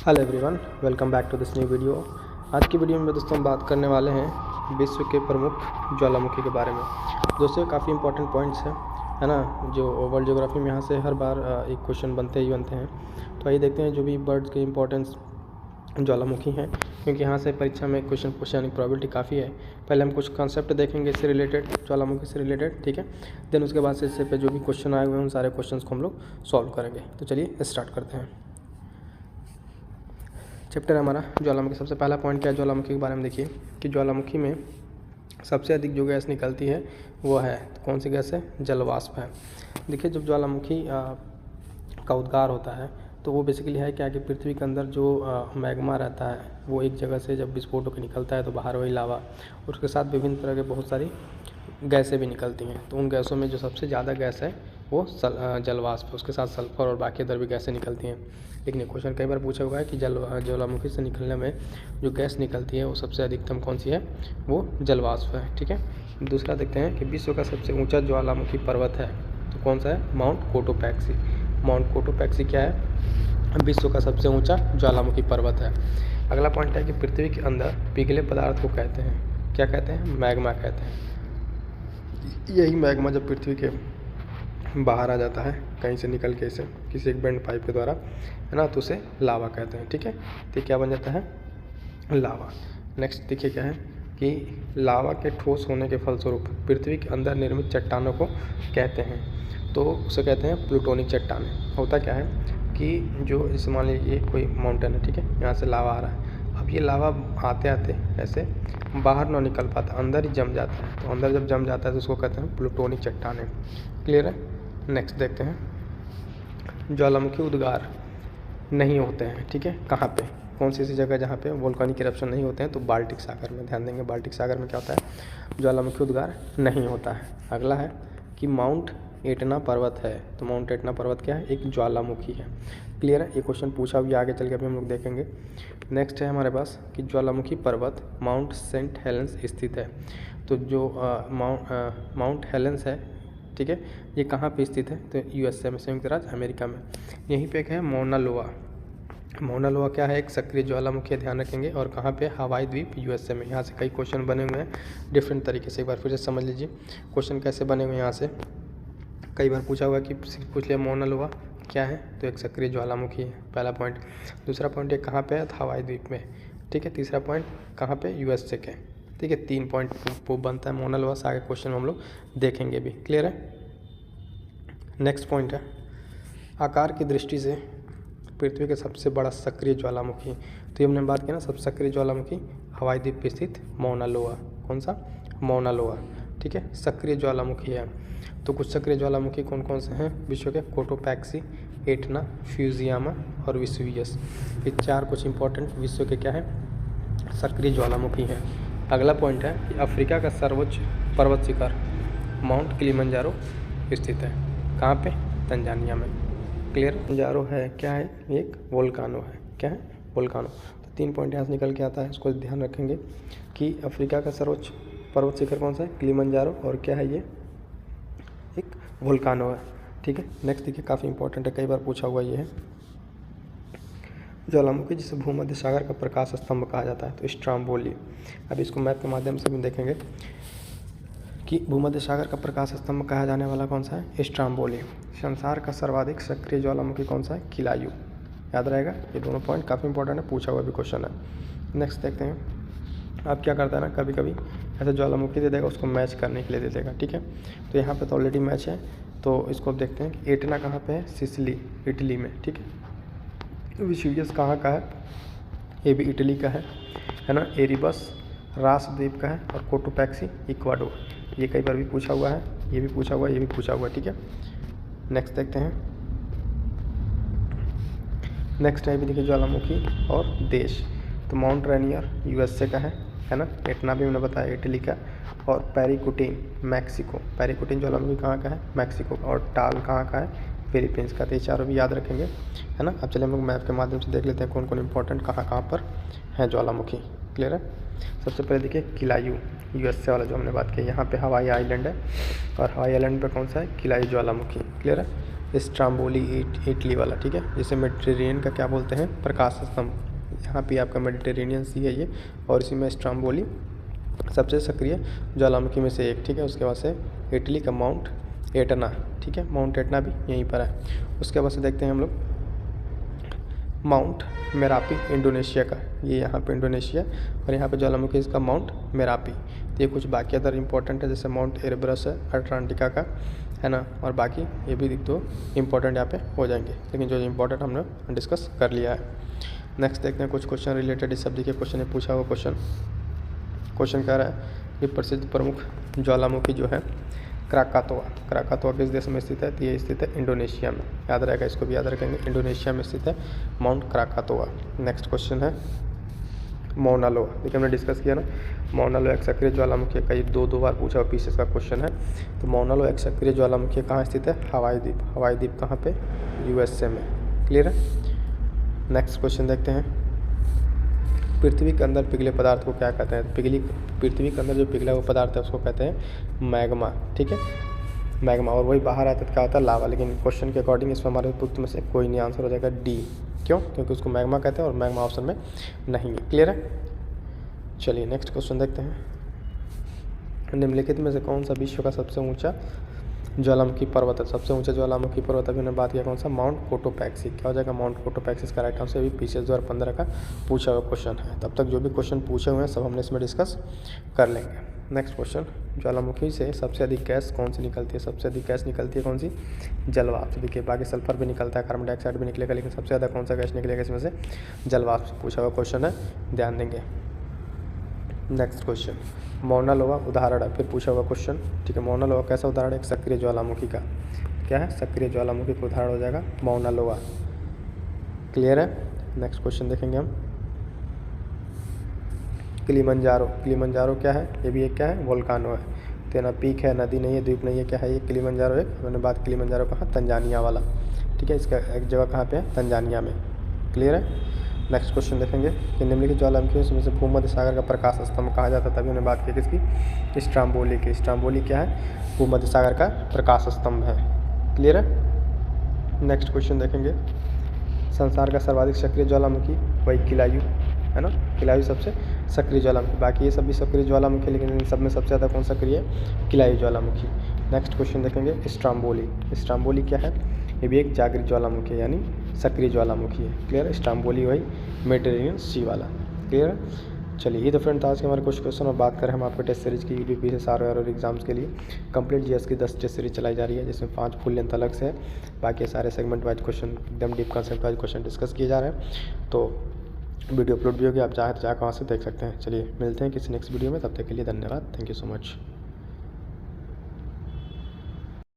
Hello everyone, welcome back to this new video. आज की video में दोस्तों हम बात करने वाले हैं विश्व के प्रमुख ज्वालामुखी के बारे में। दोस्तों काफ़ी इंपॉर्टेंट पॉइंट्स हैं, है ना, जो वर्ल्ड ज्योग्राफी में यहाँ से हर बार एक क्वेश्चन बनते हैं। तो आइए देखते हैं जो भी बर्ड्स के इंपॉर्टेंस ज्वालामुखी हैं, क्योंकि यहाँ से परीक्षा में क्वेश्चन पूछने की प्रॉबिलिटी काफ़ी है। पहले हम कुछ कॉन्सेप्ट देखेंगे इससे रिलेटेड, ज्वालामुखी से रिलेटेड, ठीक है। देन उसके बाद से इससे पे जो भी क्वेश्चन आए हुए हैं उन सारे क्वेश्चन को हम लोग सॉल्व करेंगे। तो चलिए स्टार्ट करते हैं। चैप्टर हमारा ज्वालामुखी। सबसे पहला पॉइंट क्या है ज्वालामुखी के बारे में, देखिए कि ज्वालामुखी में सबसे अधिक जो गैस निकलती है वो है, तो कौन सी गैस है? जलवाष्प है। देखिए जब ज्वालामुखी का उद्गार होता है तो वो बेसिकली है क्या कि पृथ्वी के अंदर जो मैग्मा रहता है वो एक जगह से जब विस्फोट होकर निकलता है तो बाहर वही लावा, उसके साथ विभिन्न तरह के बहुत सारी गैसें भी निकलती हैं। तो उन गैसों में जो सबसे ज़्यादा गैस है वो जलवाष्प है, उसके साथ सल्फर और बाकी अदर भी गैसें निकलती हैं। लेकिन क्वेश्चन कई बार पूछा हुआ है कि ज्वालामुखी से निकलने में जो गैस निकलती है वो सबसे अधिकतम कौन सी है? वो जलवाष्प है, ठीक है। दूसरा देखते हैं कि विश्व का सबसे ऊंचा ज्वालामुखी पर्वत है, तो कौन सा है? Mount Cotopaxi. माउंट कोटोपैक्सी क्या है? विश्व का सबसे ऊंचा ज्वालामुखी पर्वत है। अगला पॉइंट है कि पृथ्वी के अंदर पिघले पदार्थ को कहते हैं, क्या कहते हैं? मैग्मा कहते हैं। यही मैग्मा जब पृथ्वी के बाहर आ जाता है कहीं से निकल के, इसे किसी एक बेंड पाइप के द्वारा, है ना, तो उसे लावा कहते हैं, ठीक है। तो क्या बन जाता है? लावा। नेक्स्ट देखिए क्या है कि लावा के ठोस होने के फलस्वरूप पृथ्वी के अंदर निर्मित चट्टानों को कहते हैं, तो उसे कहते हैं प्लूटोनिक चट्टानें। होता क्या है कि जो इस मान लीजिए कोई माउंटेन है, ठीक है, यहाँ से लावा आ रहा है। अब ये लावा आते आते ऐसे बाहर ना निकल पाता, अंदर ही जम जाता है। तो अंदर जब जम जाता है तो उसको कहते हैं प्लूटोनिक चट्टानें। क्लियर है? नेक्स्ट देखते हैं ज्वालामुखी उद्गार नहीं होते हैं, ठीक है। कहाँ पे? कौन सी ऐसी जगह जहाँ पे वोल्केनिक इरप्शन नहीं होते हैं? तो बाल्टिक सागर में। ध्यान देंगे बाल्टिक सागर में क्या होता है? ज्वालामुखी उद्गार नहीं होता है। अगला है कि माउंट एटना पर्वत है, तो माउंट एटना पर्वत क्या है? एक ज्वालामुखी है। क्लियर है? ये क्वेश्चन पूछा भी, आगे चल के अभी हम लोग देखेंगे। नेक्स्ट है हमारे पास कि ज्वालामुखी पर्वत माउंट सेंट हेलेंस स्थित है, तो जो माउंट हेलेंस है, ठीक है, ये कहाँ पे स्थित है? तो यूएसए में, संयुक्त राज्य अमेरिका में। यहीं पे एक है मौना लोआ। मौना लोआ क्या है? एक सक्रिय ज्वालामुखी, ध्यान रखेंगे। और कहाँ पे? हवाई द्वीप, यूएसए में। यहाँ से कई क्वेश्चन बने हुए हैं डिफरेंट तरीके से, एक बार फिर से समझ लीजिए क्वेश्चन कैसे बने हुए हैं। यहाँ से कई बार पूछा हुआ कि पूछ लिया मौना लोआ क्या है, तो एक सक्रिय ज्वालामुखी है, पहला पॉइंट। दूसरा पॉइंट ये कहाँ पे है? तो हवाई द्वीप में, ठीक है। तीसरा पॉइंट कहाँ पे? यूएसए के, ठीक है। 3 पॉइंट वो बनता है मौना लोआ। आगे क्वेश्चन हम लोग देखेंगे भी। क्लियर है? नेक्स्ट पॉइंट है आकार की दृष्टि से पृथ्वी का सबसे बड़ा सक्रिय ज्वालामुखी, तो ये हमने बात की ना, सब सक्रिय ज्वालामुखी हवाई द्वीप पे स्थित मौना लोआ। कौन सा? मौना लोआ, ठीक है, सक्रिय ज्वालामुखी है। तो कुछ सक्रिय ज्वालामुखी कौन कौन से हैं विश्व के? कोटोपैक्सी, एटना, फ्यूजियामा और वेसुवियस। ये 4 कुछ इंपॉर्टेंट विश्व के क्या है? सक्रिय ज्वालामुखी हैं। अगला पॉइंट है कि अफ्रीका का सर्वोच्च पर्वत शिखर माउंट किलिमंजारो स्थित है, कहाँ पे? तंजानिया में। क्लियर? किलिमंजारो है क्या है? एक वोल्कानो है। क्या है? वोल्कानो। तो 3 पॉइंट यहाँ से निकल के आता है, इसको ध्यान रखेंगे कि अफ्रीका का सर्वोच्च पर्वत शिखर कौन सा है? किलिमंजारो। और क्या है? ये एक वोल्कानो है, ठीक है। नेक्स्ट देखिए काफ़ी इंपॉर्टेंट है, कई बार पूछा हुआ ये है ज्वालामुखी जिसे भूमध्य सागर का प्रकाश स्तंभ कहा जाता है, तो स्ट्रोम्बोली। अब इसको मैप के माध्यम से भी देखेंगे कि भूमध्य सागर का प्रकाश स्तंभ कहा जाने वाला कौन सा है? स्ट्रोम्बोली। संसार का सर्वाधिक सक्रिय ज्वालामुखी कौन सा है? किलायू। याद रहेगा, ये दोनों पॉइंट काफ़ी इंपॉर्टेंट है, पूछा हुआ भी क्वेश्चन है। नेक्स्ट देखते हैं। अब क्या करता है ना, कभी कभी ऐसे ज्वालामुखी दे देगा, उसको मैच करने के लिए दे देगा, ठीक है। तो यहाँ पे तो ऑलरेडी मैच है, तो इसको अब देखते हैं कि एटना कहाँ पे है? सिसिली, इटली में, ठीक है। वेसुवियस कहाँ का है? ये भी इटली का है ना। एरिबस रास द्वीप का है। और कोटोपैक्सी इक्वाडोर। ये कई बार भी पूछा हुआ है, ये भी पूछा हुआ है, ये भी पूछा हुआ है, ठीक है। नेक्स्ट देखते हैं। नेक्स्ट है भी देखिए ज्वालामुखी और देश, तो माउंट रेनियर यूएसए का है ना। एटना भी मैंने बताया इटली का। और पैरिकुटिन मैक्सिको। पैरिकुटिन ज्वालामुखी कहाँ का है? मैक्सिको का। और टाल कहाँ का है? फिलीपींस का। तो ये चारों भी याद रखेंगे, है ना। अब चलिए हम लोग मैप के माध्यम से देख लेते हैं कौन कौन इंपॉर्टेंट कहाँ पर है ज्वालामुखी। क्लियर है? सबसे पहले देखिए किलायू, यूएसए वाला जो हमने बात की, यहाँ पे हवाई आइलैंड है। और हवाई आइलैंड पे कौन सा है? किलायू ज्वालामुखी। क्लियर है? स्ट्राम्बोली इटली वाला, ठीक है, जिसे मेडिटेरेनियन का क्या बोलते हैं, प्रकाश स्तंभ। यहाँ पे आपका मेडिटेरेनियन सी है ये, और इसी में स्ट्राम्बोली सबसे सक्रिय ज्वालामुखी में से एक, ठीक है। उसके बाद से इटली का माउंट एटना, ठीक है, माउंट एटना भी यहीं पर है। उसके बाद से देखते हैं हम लोग माउंट मेरापी इंडोनेशिया का, ये यहाँ पे इंडोनेशिया, और यहाँ पे ज्वालामुखी इसका माउंट मेरापी। तो ये कुछ बाकी अदर इंपॉर्टेंट है, जैसे माउंट एरब्रस है अटलांटिका का, है ना, और बाकी ये भी तो इम्पोर्टेंट यहाँ पे हो जाएंगे, लेकिन जो इम्पोर्टेंट हमने डिस्कस कर लिया है। नेक्स्ट देखते हैं कुछ क्वेश्चन रिलेटेड इस सब्जेक्ट के क्वेश्चन ने पूछा हुआ क्वेश्चन कह रहा है कि प्रसिद्ध प्रमुख ज्वालामुखी जो है क्राकातोआ किस देश में स्थित है, तो ये स्थित है इंडोनेशिया में, याद रहेगा, इसको भी याद रखेंगे, इंडोनेशिया में स्थित है माउंट क्राकातोआ। नेक्स्ट क्वेश्चन है मौना लोआ, देखिए हमने डिस्कस किया ना, मौना लोआ एक सक्रिय ज्वालामुखी, कई दो बार पूछा हुआ पीसीएस का क्वेश्चन है। तो मौना लोआ एक सक्रिय ज्वालामुखी कहाँ स्थित है, हवाई द्वीप कहाँ पे, यूएसए में। क्लियर है। नेक्स्ट क्वेश्चन देखते हैं, पृथ्वी के अंदर पिघले पदार्थ को क्या कहते हैं, पृथ्वी के अंदर जो पिघला हुआ पदार्थ है उसको कहते हैं मैग्मा, ठीक है, मैग्मा, और वही बाहर आता है तो क्या होता है, लावा। लेकिन क्वेश्चन के अकॉर्डिंग इसमें हमारे उपयुक्त में से कोई नहीं, आंसर हो जाएगा डी। क्यों, क्योंकि उसको मैग्मा कहते हैं और मैग्मा ऑप्शन में नहीं है। क्लियर है। चलिए नेक्स्ट क्वेश्चन देखते हैं, निम्नलिखित में से कौन सा विश्व का सबसे ऊंचा ज्वालामुखी पर्वत है, सबसे ऊंचा ज्वालामुखी पर्वत अभी हमने बात किया कौन सा, माउंट कोटोपैक्सी। क्या हो जाएगा, माउंट कोटोपैक्सी का राइट आंसर भी पीसीएस 2015 का पूछा हुआ क्वेश्चन है। तब तक जो भी क्वेश्चन पूछे हुए हैं सब हमने इसमें डिस्कस कर लेंगे। नेक्स्ट क्वेश्चन, ज्वालामुखी से सबसे अधिक गैस कौन सी निकलती है, सबसे अधिक गैस निकलती है कौन सी, जलवाष्प। देखिए बाकी सल्फर भी निकलता है, कार्बन डाइऑक्साइड भी निकलेगा, लेकिन सबसे ज़्यादा कौन सा गैस निकलेगा इसमें से, जलवाष्प पूछा हुआ क्वेश्चन है, ध्यान देंगे। नेक्स्ट क्वेश्चन, मौना लोआ उदाहरण है, फिर पूछा हुआ क्वेश्चन, ठीक है, मौना लोआ कैसा उदाहरण है, एक सक्रिय ज्वालामुखी का, क्या है, सक्रिय ज्वालामुखी का उदाहरण हो जाएगा मौना लोआ। क्लियर है। नेक्स्ट क्वेश्चन देखेंगे हम, किलिमंजारो क्या है, ये भी एक क्या है, वोल्कानो है, तो ना पीक है, नदी नहीं है, द्वीप नहीं है, क्या है ये, किलिमंजारो एक, मैंने बात किलिमंजारो कहाँ, तंजानिया वाला, ठीक है, इसका एक जगह कहाँ पे है, तंजानिया में। क्लियर है। नेक्स्ट क्वेश्चन देखेंगे कि निम्नलिखित ज्वालामुखी में से भूमध्य सागर का प्रकाश स्तंभ कहा जाता है, तभी हमने बात की किसकी, स्ट्राम्बोली की। स्ट्राम्बोली क्या है, भूमध्य सागर का प्रकाश स्तंभ है। क्लियर है। नेक्स्ट क्वेश्चन देखेंगे, संसार का सर्वाधिक सक्रिय ज्वालामुखी वही किलायु है ना, किलायु सबसे सक्रिय ज्वालामुखी, बाकी ये सब भी सक्रिय ज्वालामुखी, लेकिन इन सब में सबसे ज़्यादा कौन सक्रिय है, किलायु ज्वालामुखी। नेक्स्ट क्वेश्चन देखेंगे, स्ट्राम्बोली क्या है, ये भी एक जागृत ज्वालामुखी है, यानी सक्रिय ज्वालामुखी है। क्लियर है। स्ट्राम्बोली वही मेडिटेरेनियन सी वाला। क्लियर है। चलिए ये तो फ्रेंड आज के हमारे कुछ क्वेश्चन, और बात करें हम आपके टेस्ट सीरीज की यूपी से सारे और एग्जाम्स के लिए कंप्लीट जीएस की 10 टेस्ट सीरीज चलाई जा रही है, जिसमें 5 फुल लेंथ अलग से है, बाकी सारे सेगमेंट वाइज क्वेश्चन एकदम deep concept wise question discuss किए जा रहे हैं। तो वीडियो अपलोड भी होगी, आप चाहे तो जाकर वहाँ से देख सकते हैं। चलिए मिलते हैं किसी नेक्स्ट वीडियो में, तब तक के लिए धन्यवाद, थैंक यू सो मच।